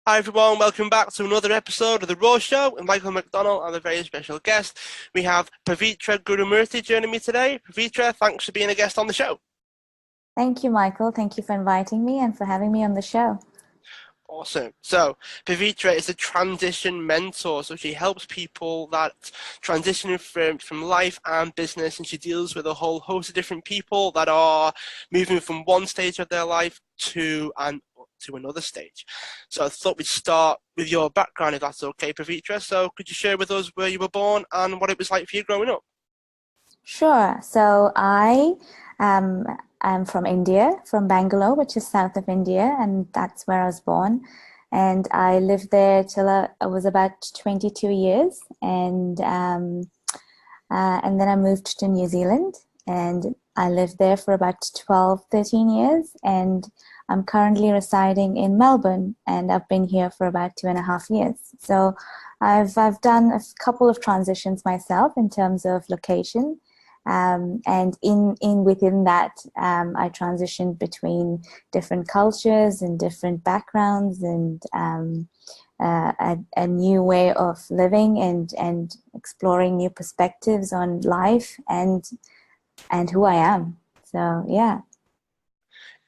Hi everyone, welcome back to another episode of The Raw Show with Michael McDonald and a very special guest. We have Pavitra Gurumurthi joining me today. Pavitra, thanks for being a guest on the show. Thank you, Michael. Thank you for inviting me and for having me on the show. Awesome. So, Pavitra is a transition mentor, so she helps people that transitioning from life and business, and she deals with a whole host of different people that are moving from one stage of their life to another stage. So I thought we'd start with your background, if that's okay, Pavitra. So could you share with us where you were born and what it was like for you growing up? Sure. Um, I'm from India, from Bangalore, which is south of India, and that's where I was born. And I lived there till I was about 22 years, and then I moved to New Zealand, and I lived there for about 12, 13 years, and I'm currently residing in Melbourne, and I've been here for about 2.5 years. So I've done a couple of transitions myself in terms of location. And in within that, I transitioned between different cultures and different backgrounds, and a new way of living, and exploring new perspectives on life and who I am. So yeah.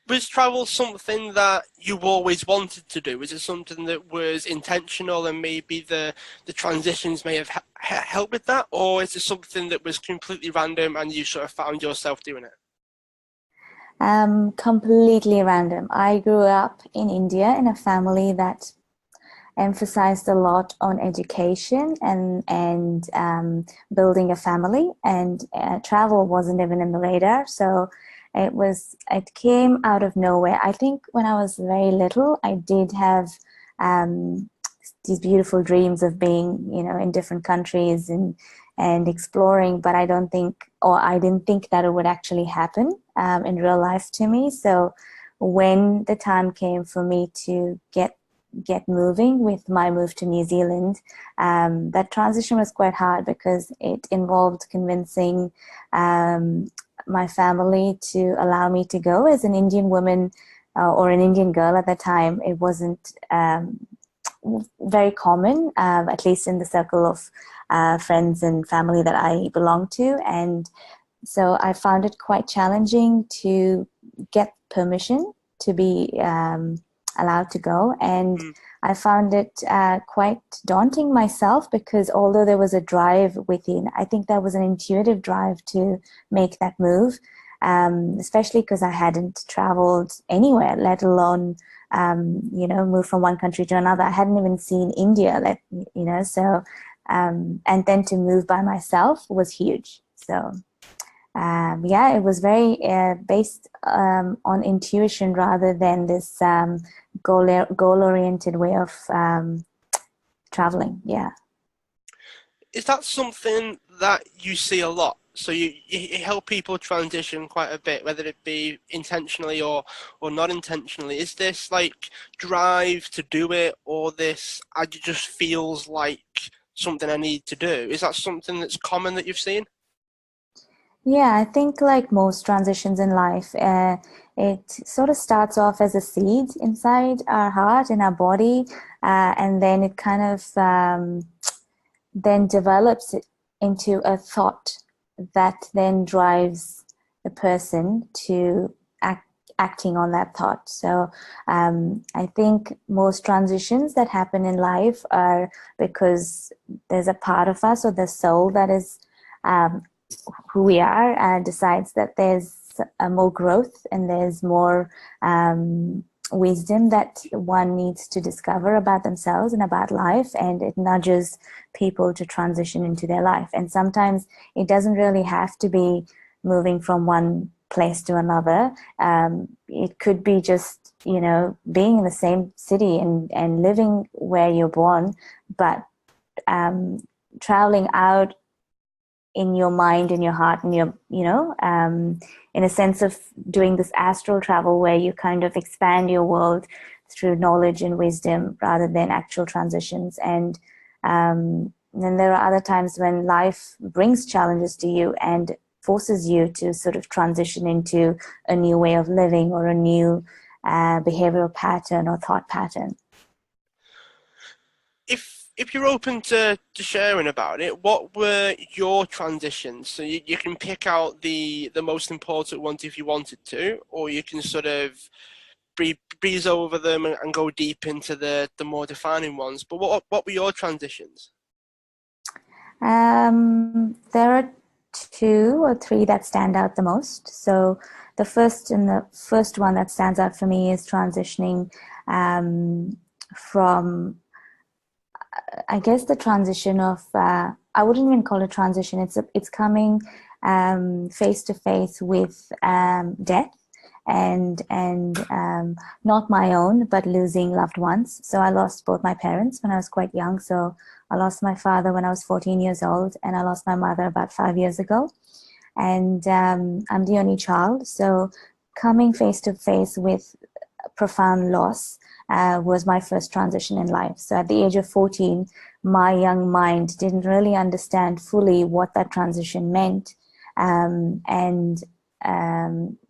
Was travel something that you always wanted to do? Was it something that was intentional and maybe the transitions may have helped with that? Or is it something that was completely random and you sort of found yourself doing it? Completely random. I grew up in India in a family that emphasized a lot on education and building a family, and travel wasn't even in the radar. So it came out of nowhere. I think when I was very little, I did have um, these beautiful dreams of being, in different countries and exploring, but I didn't think that it would actually happen in real life to me. So when the time came for me to get moving with my move to New Zealand, that transition was quite hard because it involved convincing my family to allow me to go as an Indian woman, or an Indian girl at the time. It wasn't very common, at least in the circle of friends and family that I belong to. And so I found it quite challenging to get permission to be allowed to go. And Mm. I found it quite daunting myself, because although there was a drive within, I think there was an intuitive drive to make that move, especially because I hadn't traveled anywhere, let alone, move from one country to another. I hadn't even seen India, and then to move by myself was huge. So yeah, it was very based on intuition rather than this goal-oriented way of traveling. Yeah. Is that something that you see a lot? So you help people transition quite a bit, whether it be intentionally or not intentionally. Is this like drive to do it, or this it just feels like something I need to do? Is that something that's common that you've seen? Yeah, I think like most transitions in life, it sort of starts off as a seed inside our heart and our body, and then it kind of then develops it into a thought that then drives the person to acting on that thought. So I think most transitions that happen in life are because there's a part of us, or the soul that is um, who we are, decides that there's more growth and there's more wisdom that one needs to discover about themselves and about life, and it nudges people to transition into their life. And sometimes it doesn't really have to be moving from one place to another. It could be just, being in the same city and living where you're born, but traveling out in your mind, in your heart, and in a sense of doing this astral travel where you kind of expand your world through knowledge and wisdom rather than actual transitions. And then there are other times when life brings challenges to you and forces you to sort of transition into a new way of living, or a new behavioral pattern or thought pattern. if you're open to sharing about it, what were your transitions? So you can pick out the most important ones if you wanted to, or you can sort of breeze over them and go deep into the more defining ones. But what were your transitions? There are two or three that stand out the most. So the first one that stands out for me is transitioning from, I guess, the transition of I wouldn't even call it transition. It's coming face to face with death and not my own, but losing loved ones. So I lost both my parents when I was quite young. So I lost my father when I was 14 years old, and I lost my mother about 5 years ago. And I'm the only child, so coming face to face with profound loss was my first transition in life. So at the age of 14, my young mind didn't really understand fully what that transition meant. And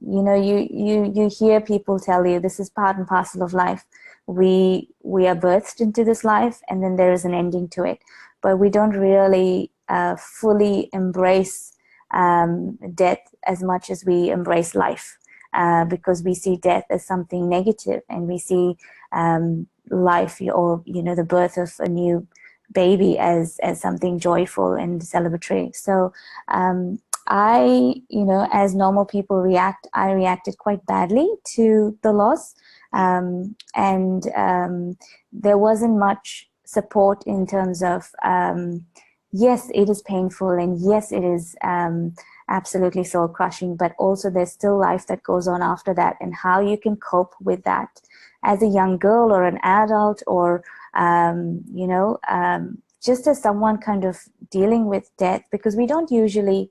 you hear people tell you this is part and parcel of life. We are birthed into this life, and then there is an ending to it. But we don't really fully embrace death as much as we embrace life, because we see death as something negative, and we see life, or the birth of a new baby, as something joyful and celebratory. So as normal people react, I reacted quite badly to the loss, and there wasn't much support in terms of yes, it is painful, and yes, it is absolutely soul crushing, but also there's still life that goes on after that, and how you can cope with that as a young girl or an adult, or just as someone kind of dealing with death, because we don't usually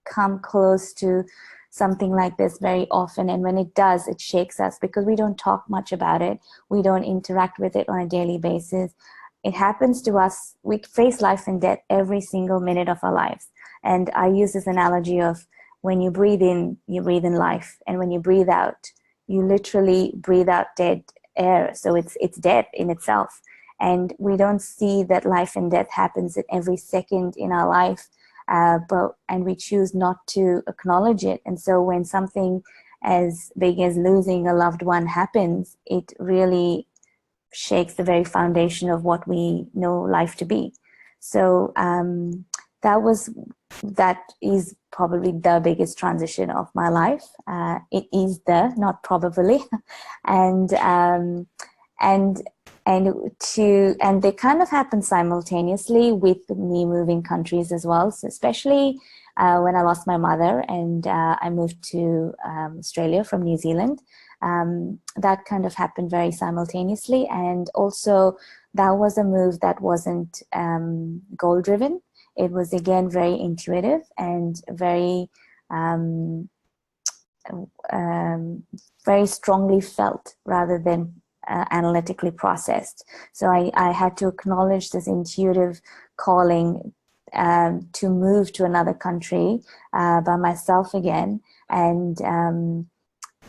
come close to something like this very often, and when it does, it shakes us because we don't talk much about it, we don't interact with it on a daily basis. It happens to us. We face life and death every single minute of our lives. And I use this analogy of, when you breathe in, you breathe in life, and when you breathe out, you literally breathe out dead air. So it's death in itself. And we don't see that life and death happens at every second in our life, and we choose not to acknowledge it. And so when something as big as losing a loved one happens, it really shakes the very foundation of what we know life to be. So that is probably the biggest transition of my life. It is not probably, and and and they kind of happen simultaneously with me moving countries as well. So especially when I lost my mother, and I moved to Australia from New Zealand. That kind of happened very simultaneously, and also that was a move that wasn't goal driven. It was again very intuitive and very very strongly felt rather than analytically processed. So I had to acknowledge this intuitive calling to move to another country by myself again, and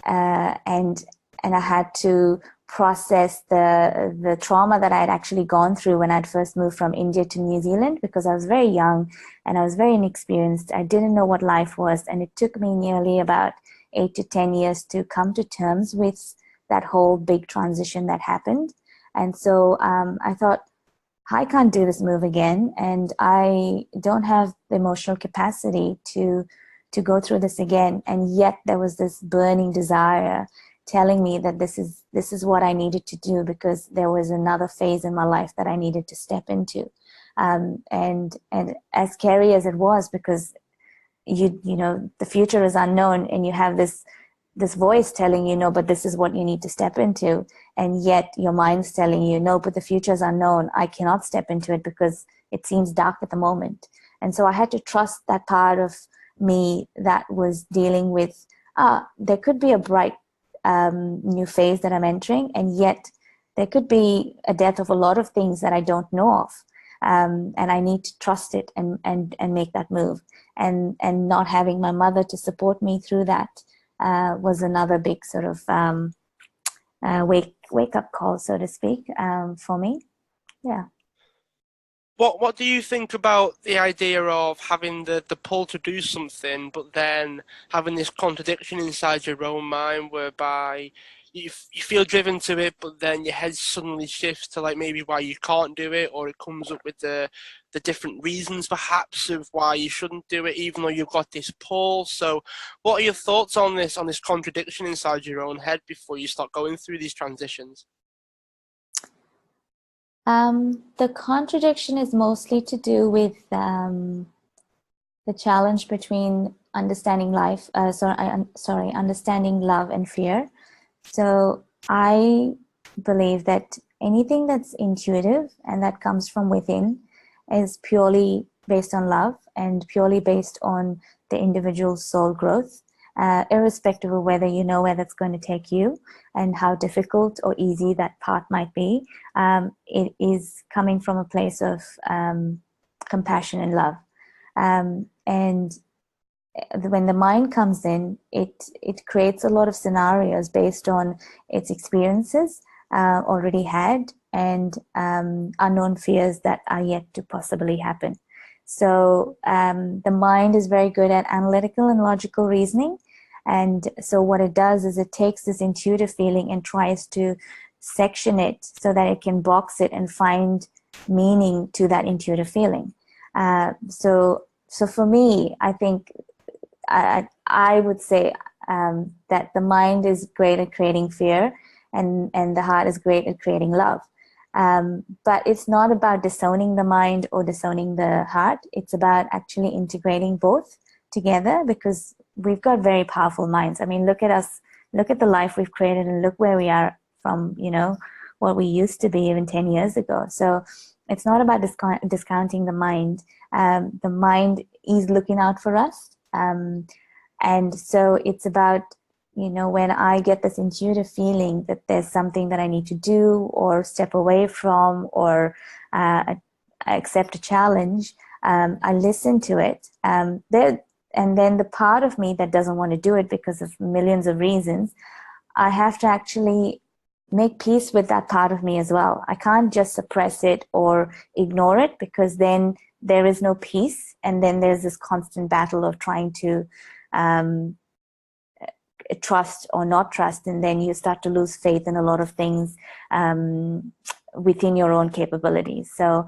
I had to process the trauma that I had actually gone through when I'd first moved from India to New Zealand, because I was very young and I was very inexperienced. I didn't know what life was, and it took me nearly about 8 to 10 years to come to terms with that whole big transition that happened. And so I thought, I can't do this move again, and I don't have the emotional capacity to go through this again. And yet there was this burning desire telling me that this is what I needed to do, because there was another phase in my life that I needed to step into. And as scary as it was, because you know the future is unknown, and you have this voice telling you, no, but this is what you need to step into, and yet your mind's telling you, no, but the future is unknown, I cannot step into it because it seems dark at the moment. And so I had to trust that part of me that was dealing with, there could be a bright new phase that I'm entering, and yet there could be a death of a lot of things that I don't know of. And I need to trust it and make that move. And not having my mother to support me through that was another big sort of wake up call, so to speak, for me. Yeah. What do you think about the idea of having the pull to do something, but then having this contradiction inside your own mind whereby you feel driven to it, but then your head suddenly shifts to like maybe why you can't do it, or it comes up with the different reasons perhaps of why you shouldn't do it, even though you've got this pull. So, what are your thoughts on this contradiction inside your own head before you start going through these transitions? The contradiction is mostly to do with the challenge between understanding life, understanding love and fear. So I believe that anything that's intuitive and that comes from within is purely based on love and purely based on the individual's soul growth, irrespective of whether you know where that's going to take you and how difficult or easy that path might be. It is coming from a place of compassion and love. And when the mind comes in, it creates a lot of scenarios based on its experiences already had and unknown fears that are yet to possibly happen. So the mind is very good at analytical and logical reasoning. And so what it does is it takes this intuitive feeling and tries to section it so that it can box it and find meaning to that intuitive feeling. So for me, I think I would say that the mind is great at creating fear and the heart is great at creating love. But it's not about disowning the mind or disowning the heart. It's about actually integrating both together, because we've got very powerful minds. I mean, look at us, look at the life we've created and look where we are from, what we used to be even 10 years ago. So it's not about discounting the mind. The mind is looking out for us. And so it's about, when I get this intuitive feeling that there's something that I need to do or step away from or accept a challenge, I listen to it. And then the part of me that doesn't want to do it because of millions of reasons, I have to actually make peace with that part of me as well. I can't just suppress it or ignore it, because then there is no peace. And then there's this constant battle of trying to trust or not trust. And then you start to lose faith in a lot of things within your own capabilities. So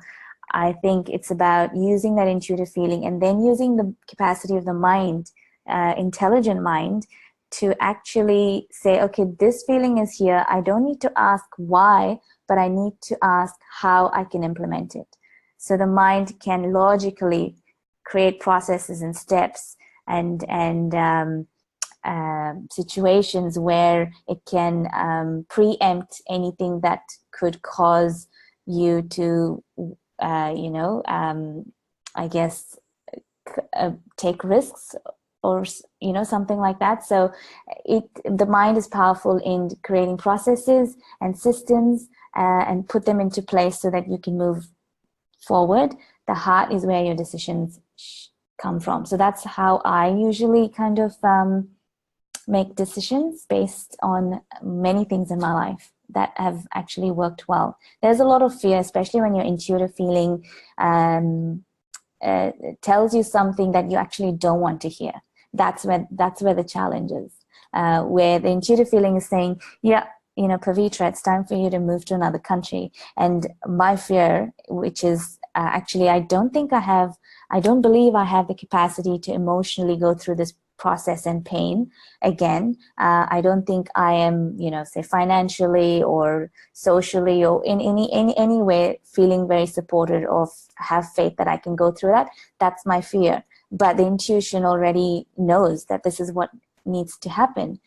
I think it's about using that intuitive feeling and then using the capacity of the mind, intelligent mind, to actually say, okay, this feeling is here. I don't need to ask why, but I need to ask how I can implement it. So the mind can logically create processes and steps and situations where it can preempt anything that could cause you to, I guess, take risks or something like that. So the mind is powerful in creating processes and systems and put them into place so that you can move forward. The heart is where your decisions come from. So that's how I usually kind of make decisions based on many things in my life that have actually worked well. There's a lot of fear, especially when your intuitive feeling tells you something that you actually don't want to hear. That's where the challenge is, where the intuitive feeling is saying, yeah, Pavitra, it's time for you to move to another country. And my fear, which is actually, I don't believe I have the capacity to emotionally go through this process and pain again. I don't think I am, say financially or socially or in any way feeling very supported or have faith that I can go through that. That's my fear. But the intuition already knows that this is what needs to happen.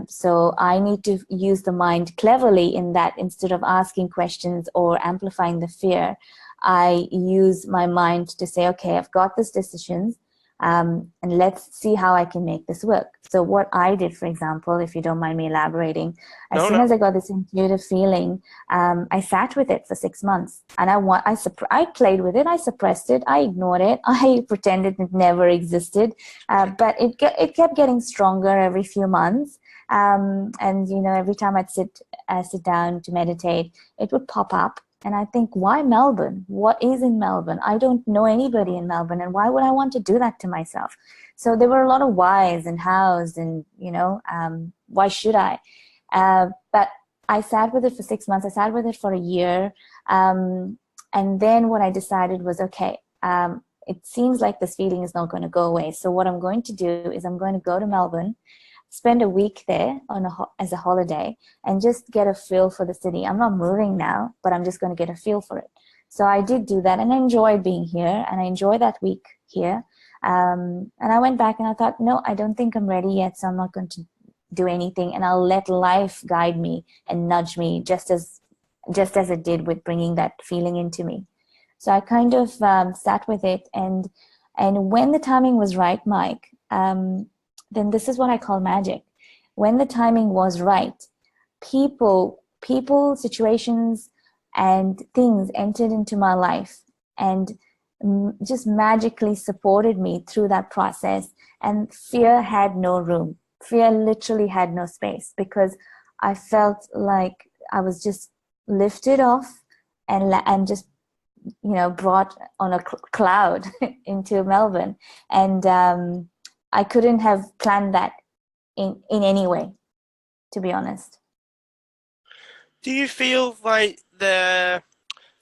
So I need to use the mind cleverly in that instead of asking questions or amplifying the fear, I use my mind to say, okay, I've got this decision, and let's see how I can make this work. So what I did, for example, if you don't mind me elaborating, as soon as I got this intuitive feeling, I sat with it for 6 months, and I played with it, I suppressed it, I ignored it, I pretended it never existed, but it kept getting stronger every few months. And every time I'd sit down to meditate, it would pop up. And I think, why Melbourne? What is in Melbourne? I don't know anybody in Melbourne, and why would I want to do that to myself? So there were a lot of whys and hows, and why should I? But I sat with it for 6 months. I sat with it for a year, and then what I decided was, okay, it seems like this feeling is not going to go away. So what I'm going to do is I'm going to go to Melbourne, spend a week there as a holiday, and just get a feel for the city. I'm not moving now, but I'm just going to get a feel for it. So I did do that, and I enjoyed being here, and I enjoyed that week here. And I went back and I thought, no, I don't think I'm ready yet, so I'm not going to do anything, and I'll let life guide me and nudge me, just as it did with bringing that feeling into me. So I kind of sat with it, and when the timing was right, Mike, then this is what I call magic. When the timing was right, people, situations, and things entered into my life and just magically supported me through that process. And fear had no room. Fear literally had no space, because I felt like I was just lifted off and just brought on a cloud into Melbourne. And I couldn't have planned that in any way, to be honest. Do you feel like there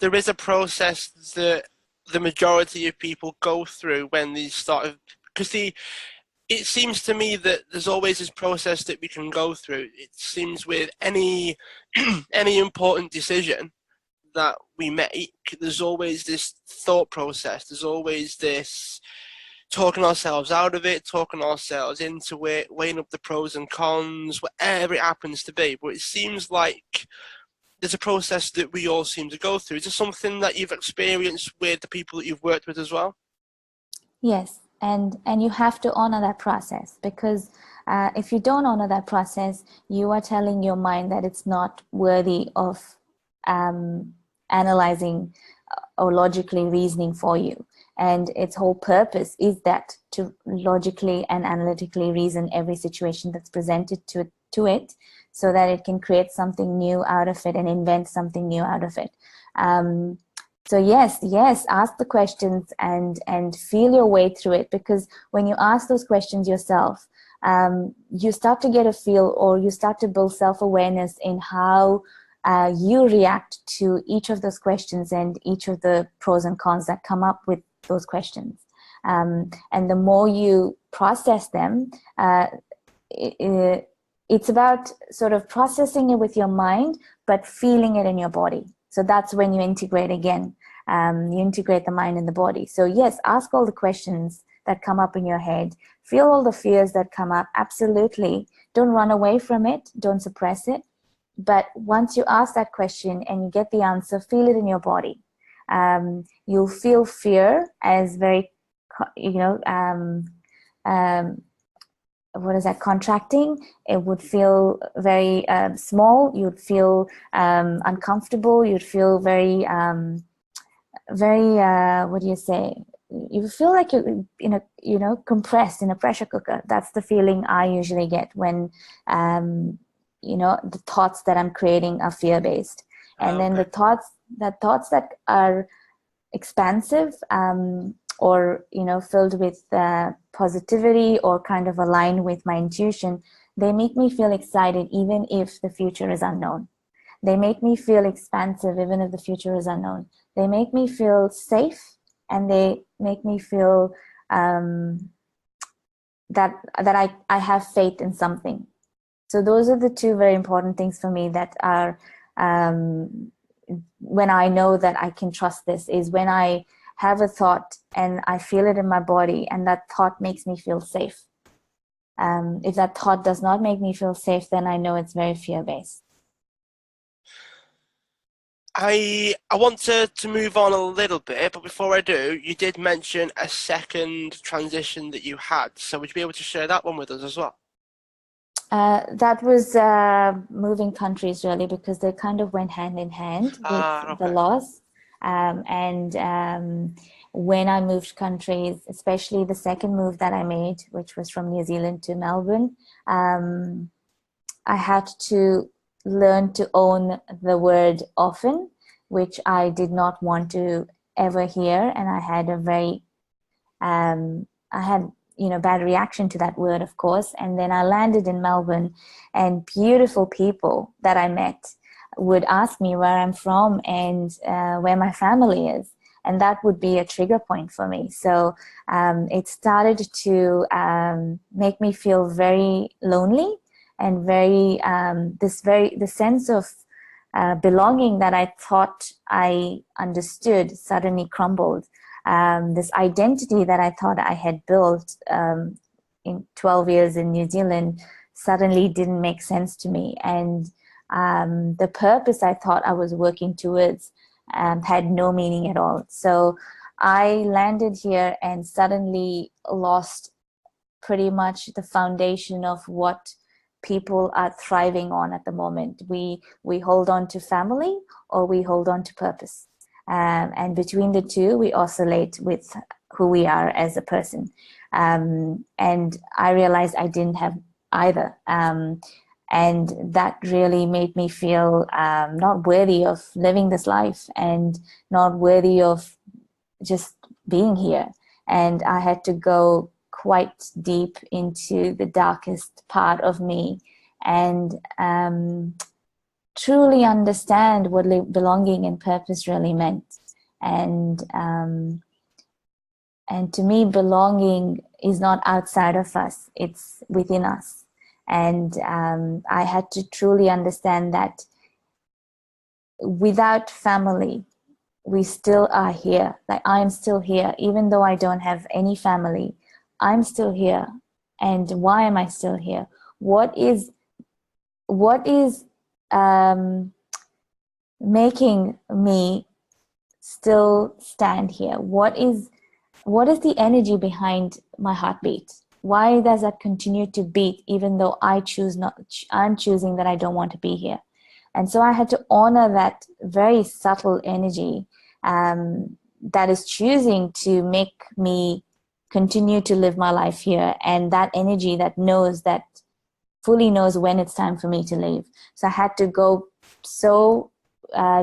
is a process that the majority of people go through when they start? Because it seems to me that there's always this process that we can go through. It seems with any any important decision that we make, there's always this thought process. There's always this talking ourselves out of it, talking ourselves into it, weighing up the pros and cons, whatever it happens to be. But it seems like there's a process that we all seem to go through. Is this something that you've experienced with the people that you've worked with as well? Yes, and you have to honor that process, because if you don't honor that process, you are telling your mind that it's not worthy of analyzing or logically reasoning for you. And its whole purpose is that to logically and analytically reason every situation that's presented to it, so that it can create something new out of it and invent something new out of it. So yes, ask the questions and feel your way through it, because when you ask those questions yourself, you start to get a feel, or you start to build self-awareness in how you react to each of those questions and each of the pros and cons that come up with those questions. And the more you process them, it's about sort of processing it with your mind, but feeling it in your body. So that's when you integrate again. You integrate the mind and the body. So yes, ask all the questions that come up in your head. Feel all the fears that come up. Absolutely. Don't run away from it. Don't suppress it. But once you ask that question and you get the answer, feel it in your body. You'll feel fear as very, what is that, contracting. It would feel very small. You'd feel uncomfortable. You'd feel very, what do you say? You feel like you're compressed in a pressure cooker. That's the feeling I usually get when, the thoughts that I'm creating are fear-based. And then the thoughts that are expansive, or filled with positivity, or kind of aligned with my intuition, they make me feel excited even if the future is unknown. They make me feel expansive even if the future is unknown. They make me feel safe, and they make me feel that I have faith in something. So those are the two very important things for me that are, when I know that I can trust this, is when I have a thought and I feel it in my body, and that thought makes me feel safe. If that thought does not make me feel safe, then I know it's very fear-based. I want to move on a little bit, but before I do, you did mention a second transition that you had. So would you be able to share that one with us as well? That was moving countries, really, because they kind of went hand in hand with the loss. When I moved countries, especially the second move that I made, which was from New Zealand to Melbourne, I had to learn to own the word often, which I did not want to ever hear. And I had a very, I had, bad reaction to that word, of course. And then I landed in Melbourne, and beautiful people that I met would ask me where I'm from and where my family is. And that would be a trigger point for me. So it started to make me feel very lonely, and the sense of belonging that I thought I understood suddenly crumbled. This identity that I thought I had built in 12 years in New Zealand suddenly didn't make sense to me. And the purpose I thought I was working towards had no meaning at all. So I landed here and suddenly lost pretty much the foundation of what people are thriving on at the moment. We hold on to family, or we hold on to purpose. And between the two, we oscillate with who we are as a person. And I realized I didn't have either. And that really made me feel not worthy of living this life, and not worthy of just being here. And I had to go quite deep into the darkest part of me, and truly understand what belonging and purpose really meant. And to me, belonging is not outside of us, it's within us. And I had to truly understand that without family, we still are here. Like, I'm still here, even though I don't have any family. I'm still here. And why am I still here? What is making me still stand here? What is the energy behind my heartbeat? Why does that continue to beat even though I'm choosing that I don't want to be here? And so I had to honor that very subtle energy that is choosing to make me continue to live my life here, and that energy that fully knows when it's time for me to leave. So I had to go so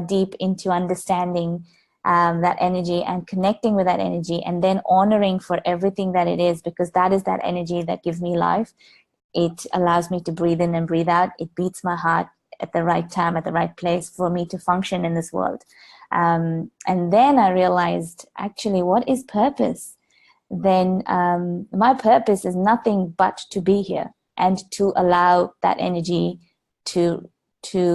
deep into understanding that energy and connecting with that energy, and then honoring for everything that it is, because that is that energy that gives me life. It allows me to breathe in and breathe out. It beats my heart at the right time, at the right place for me to function in this world. And then I realized, actually, what is purpose? Then my purpose is nothing but to be here and to allow that energy to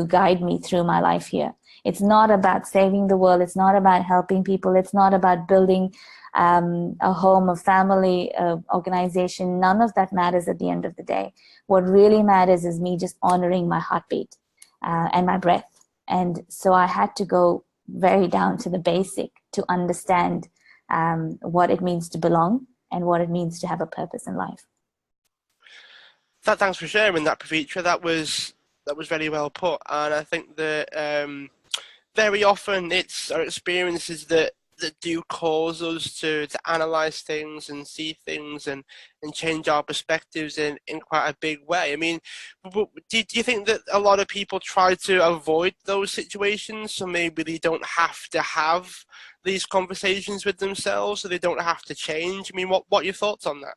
guide me through my life here. It's not about saving the world. It's not about helping people. It's not about building a home, a family, organization. None of that matters at the end of the day. What really matters is me just honoring my heartbeat and my breath. And so I had to go very down to the basic to understand what it means to belong and what it means to have a purpose in life. Thanks for sharing that, Pavitra. That was very well put. And I think that very often it's our experiences that do cause us to analyze things and see things and change our perspectives in quite a big way. I mean, do you think that a lot of people try to avoid those situations, so maybe they don't have to have these conversations with themselves, so they don't have to change? I mean, what are your thoughts on that?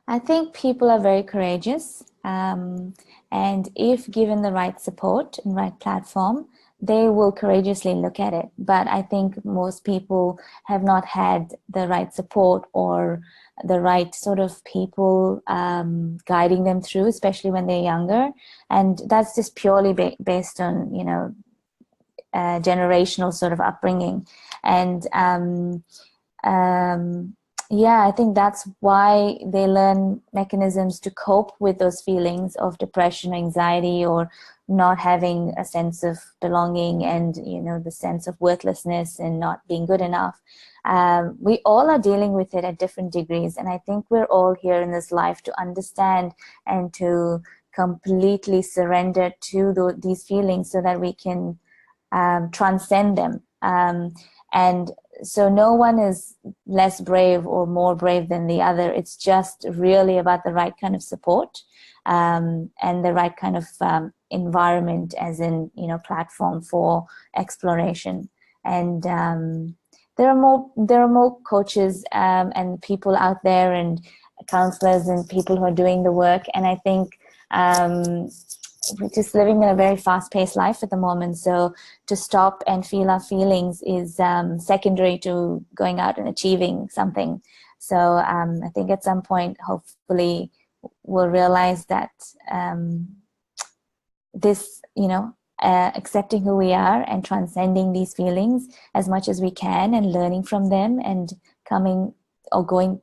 I think people are very courageous, and if given the right support and right platform, they will courageously look at it. But I think most people have not had the right support or the right sort of people guiding them through, especially when they're younger. And that's just purely based on, generational sort of upbringing. And yeah, I think that's why they learn mechanisms to cope with those feelings of depression, anxiety, or not having a sense of belonging, and the sense of worthlessness and not being good enough. We all are dealing with it at different degrees, and I think we're all here in this life to understand and to completely surrender to these feelings so that we can transcend them. And so no one is less brave or more brave than the other. It's just really about the right kind of support and the right kind of environment, as in, platform for exploration. And there are more coaches and people out there, and counselors and people who are doing the work. And I think we're just living in a very fast-paced life at the moment. So to stop and feel our feelings is secondary to going out and achieving something. So I think at some point, hopefully, we'll realize that this, accepting who we are and transcending these feelings as much as we can, and learning from them, and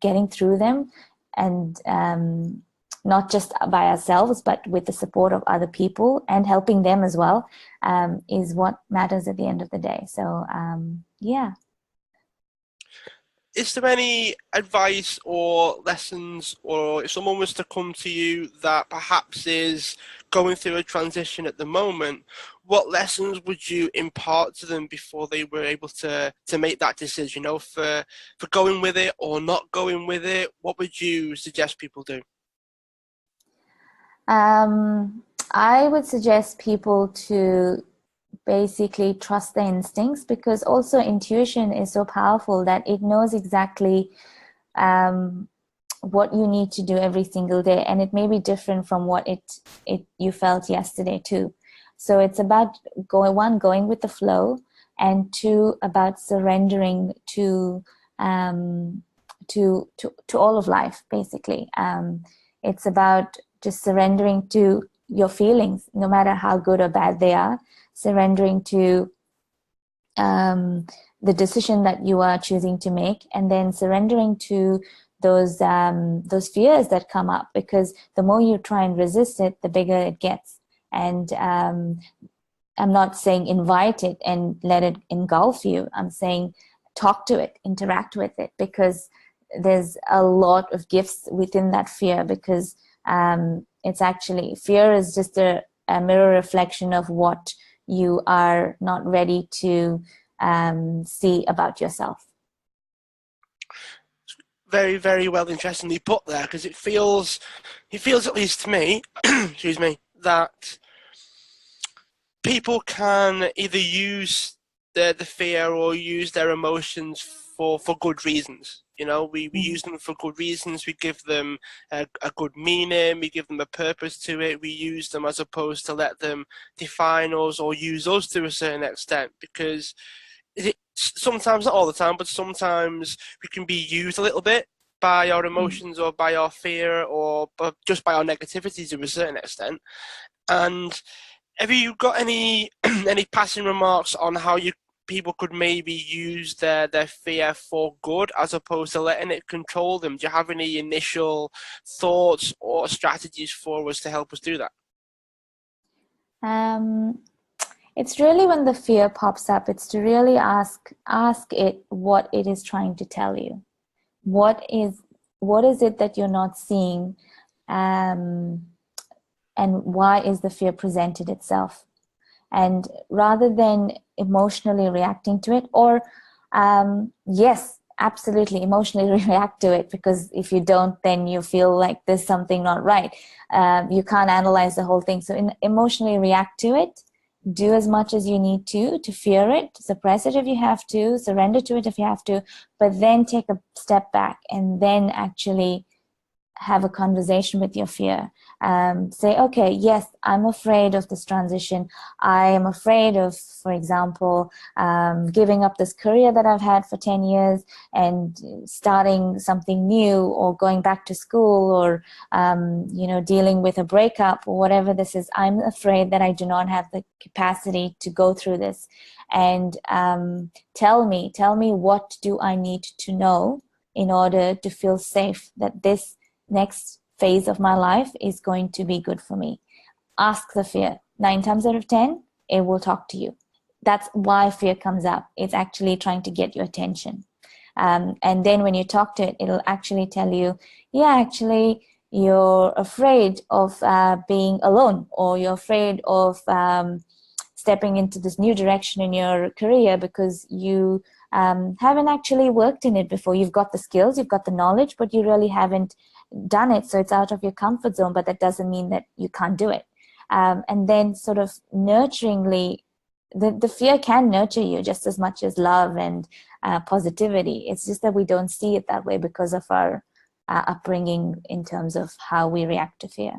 getting through them, and not just by ourselves, but with the support of other people and helping them as well, is what matters at the end of the day. So, yeah. Is there any advice or lessons, or if someone was to come to you that perhaps is going through a transition at the moment, what lessons would you impart to them before they were able to make that decision, for going with it or not going with it? What would you suggest people do? I would suggest people to basically trust their instincts, because also intuition is so powerful that it knows exactly what you need to do every single day, and it may be different from what you felt yesterday too. So it's about going with the flow, and two, about surrendering to all of life, basically. It's about just surrendering to your feelings, no matter how good or bad they are, surrendering to the decision that you are choosing to make, and then surrendering to those fears that come up, because the more you try and resist it, the bigger it gets. And I'm not saying invite it and let it engulf you. I'm saying talk to it, interact with it, because there's a lot of gifts within that fear, because it's actually, fear is just a mirror reflection of what you are not ready to see about yourself. Very, very well, interestingly put there, because it feels at least to me, excuse me, that people can either use the fear or use their emotions for good reasons. We use them for good reasons. We give them a good meaning. We give them a purpose to it. We use them as opposed to let them define us or use us to a certain extent, because sometimes, not all the time, but sometimes we can be used a little bit by our emotions or by our fear or just by our negativity to a certain extent. And have you got any passing remarks on how people could maybe use their fear for good as opposed to letting it control them? Do you have any initial thoughts or strategies for us to help us do that? It's really, when the fear pops up, it's to really ask it what it is trying to tell you. What is it that you're not seeing, and why is the fear presented itself? And rather than emotionally reacting to it, or yes, absolutely emotionally react to it, because if you don't, then you feel like there's something not right. You can't analyze the whole thing. So emotionally react to it. Do as much as you need to fear it, suppress it if you have to, surrender to it if you have to, but then take a step back and then actually have a conversation with your fear. Say, okay, yes, I'm afraid of this transition. I am afraid of, for example, giving up this career that I've had for 10 years and starting something new, or going back to school, or, dealing with a breakup, or whatever this is. I'm afraid that I do not have the capacity to go through this. And tell me what do I need to know in order to feel safe that this next phase of my life is going to be good for me. Ask the fear. 9 times out of 10, it will talk to you. That's why fear comes up. It's actually trying to get your attention. And then when you talk to it, it'll actually tell you, yeah, actually, you're afraid of being alone, or you're afraid of stepping into this new direction in your career because you haven't actually worked in it before. You've got the skills, you've got the knowledge, but you really haven't done it. So it's out of your comfort zone, but that doesn't mean that you can't do it. and then sort of nurturingly, the fear can nurture you just as much as love and positivity. It's just that we don't see it that way because of our upbringing in terms of how we react to fear.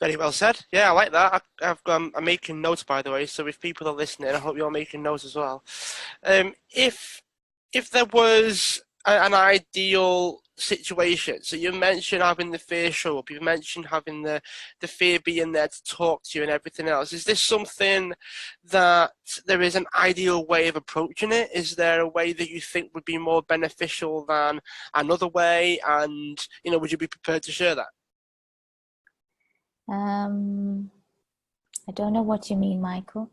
Very well said. Yeah, I like that. I'm making notes, by the way. So if people are listening, I hope you're making notes as well. If there was an ideal situation, so you mentioned having the fear show up, you mentioned having the fear being there to talk to you and everything else. Is this something that there is an ideal way of approaching it? Is there a way that you think would be more beneficial than another way? And, would you be prepared to share that? I don't know what you mean, Michael.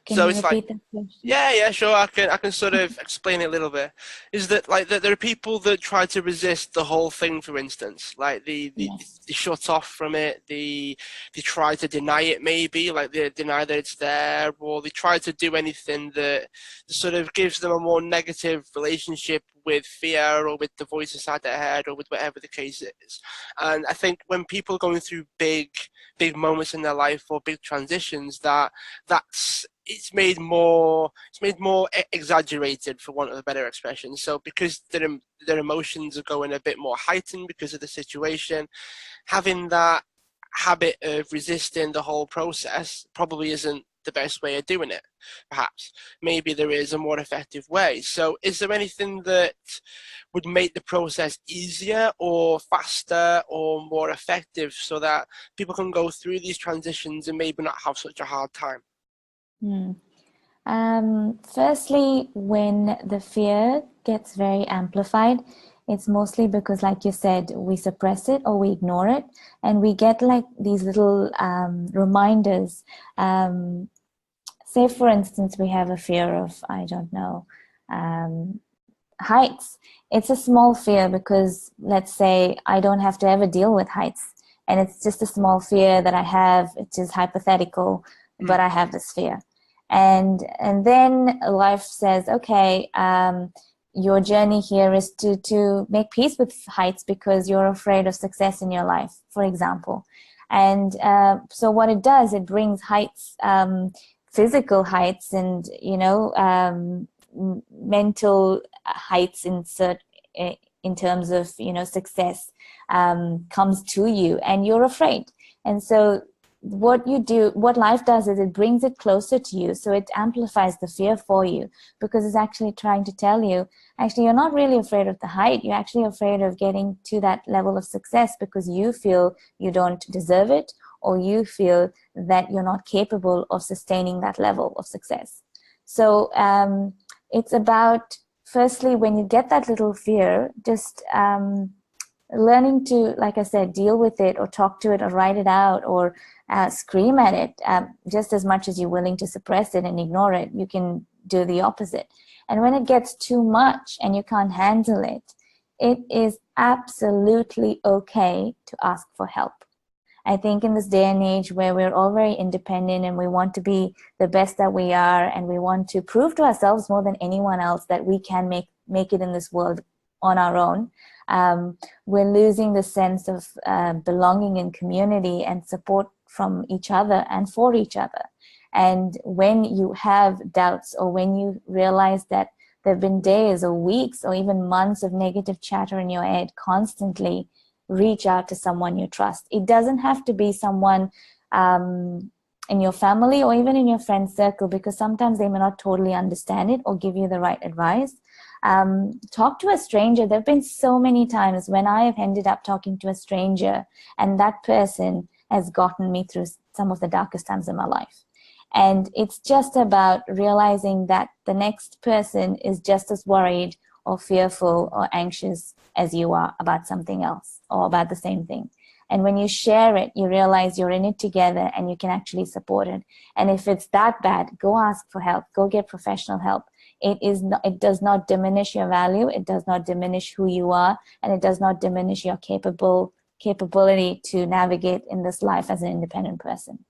Can So you it's like, repeat that question? yeah, sure. I can sort of explain it a little bit. Is that like that there are people that try to resist the whole thing, for instance, like Yes. they shut off from it, they try to deny it, maybe like they deny that it's there, or they try to do anything that sort of gives them a more negative relationship with fear or with the voice inside their head or with whatever the case is. And I think when people are going through big moments in their life or big transitions, that's it's made more exaggerated, for want of a better expression. So because their emotions are going a bit more heightened because of the situation, having that habit of resisting the whole process probably isn't the best way of doing it. Perhaps maybe there is a more effective way. So is there anything that would make the process easier or faster or more effective so that people can go through these transitions and maybe not have such a hard time? Hmm. Firstly, when the fear gets very amplified, it's mostly because, like you said, we suppress it or we ignore it, and we get like these little reminders. Say, for instance, we have a fear of, I don't know, um, heights. It's a small fear because, let's say, I don't have to ever deal with heights, and it's just a small fear that I have. It is hypothetical, but Mm. I have this fear, and then life says, okay, your journey here is to make peace with heights because you're afraid of success in your life, for example. And so what it does, it brings heights, physical heights, and mental heights in terms of success, comes to you, and you're afraid. And so what life does is it brings it closer to you, so it amplifies the fear for you, because it's actually trying to tell you, actually, you're not really afraid of the height, you're actually afraid of getting to that level of success because you feel you don't deserve it, or you feel that you're not capable of sustaining that level of success. So it's about, firstly, when you get that little fear, just learning to, like I said, deal with it or talk to it or write it out or scream at it. Just as much as you're willing to suppress it and ignore it, you can do the opposite. And when it gets too much and you can't handle it, it is absolutely okay to ask for help. I think in this day and age where we're all very independent and we want to be the best that we are, and we want to prove to ourselves more than anyone else that we can make it in this world on our own, we're losing the sense of belonging in community and support from each other and for each other. And when you have doubts, or when you realize that there have been days or weeks or even months of negative chatter in your head constantly, reach out to someone you trust. It doesn't have to be someone in your family or even in your friend circle, because sometimes they may not totally understand it or give you the right advice. Talk to a stranger. There have been so many times when I have ended up talking to a stranger, and that person has gotten me through some of the darkest times in my life. And it's just about realizing that the next person is just as worried or fearful or anxious as you are about something else or about the same thing. And when you share it, you realize you're in it together and you can actually support it. And if it's that bad, go ask for help, go get professional help. It does not diminish your value, it does not diminish who you are, and it does not diminish your capability to navigate in this life as an independent person.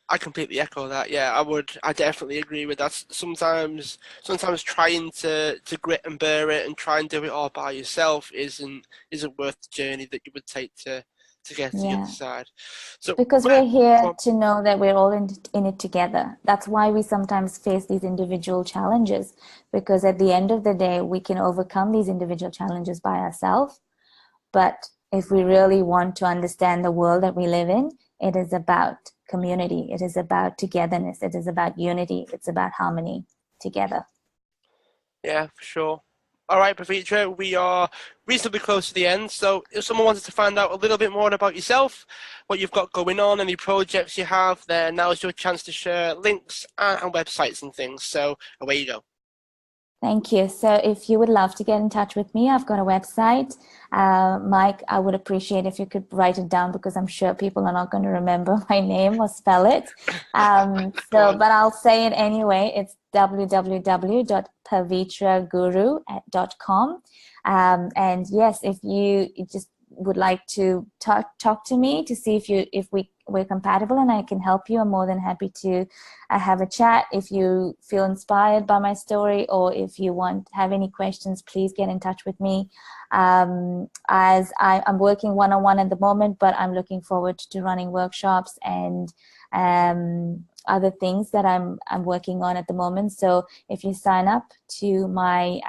I completely echo that. Yeah, I definitely agree with that. Sometimes trying to grit and bear it and try and do it all by yourself isn't worth the journey that you would take to to get to the other Yeah. side. So Because where, we're here well, to know that we're all in it together. That's why we sometimes face these individual challenges, because at the end of the day, we can overcome these individual challenges by ourselves. But if we really want to understand the world that we live in, it is about community. It is about togetherness. It is about unity. It's about harmony together. yeah, for sure. All right, Pavitra, we are reasonably close to the end. So if someone wanted to find out a little bit more about yourself, what you've got going on, any projects you have, then now is your chance to share links and websites and things. So away you go. Thank you. So if you would love to get in touch with me, I've got a website. Mike, I would appreciate if you could write it down because I'm sure people are not going to remember my name or spell it. Go on. But I'll say it anyway. It's www.pavitraguru.com. And yes, if you just would like to talk to me to see if we're compatible and I can help you, I'm more than happy to have a chat. If you feel inspired by my story or if you have any questions, please get in touch with me. As I'm working one-on-one at the moment, but I'm looking forward to running workshops and other things that I'm working on at the moment. So if you sign up to my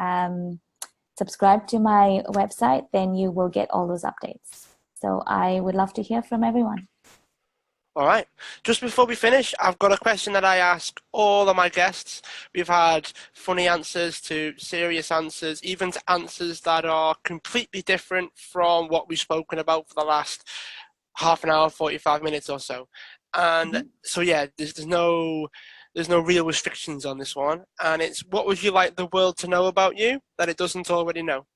subscribe to my website, then you will get all those updates. So I would love to hear from everyone. All right. Just before we finish, I've got a question that I ask all of my guests. We've had funny answers to serious answers, even to answers that are completely different from what we've spoken about for the last half an hour, 45 minutes or so. And so, yeah, there's no real restrictions on this one. And it's, what would you like the world to know about you that it doesn't already know?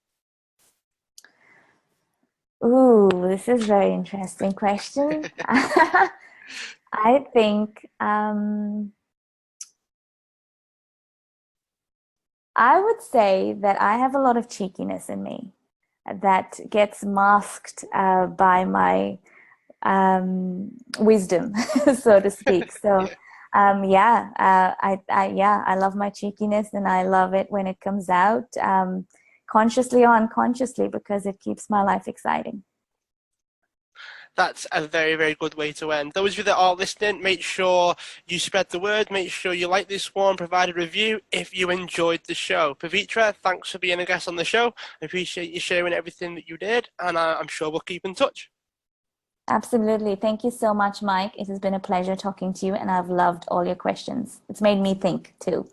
Ooh, this is a very interesting question. I think I would say that I have a lot of cheekiness in me that gets masked by my wisdom, so to speak. So, I love my cheekiness, and I love it when it comes out, consciously or unconsciously, because it keeps my life exciting. That's a very, very good way to end. Those of you that are listening, make sure you spread the word. Make sure you like this one, provide a review if you enjoyed the show. Pavitra, thanks for being a guest on the show. I appreciate you sharing everything that you did, and I'm sure we'll keep in touch. Absolutely. Thank you so much, Mike. It has been a pleasure talking to you, and I've loved all your questions. It's made me think too.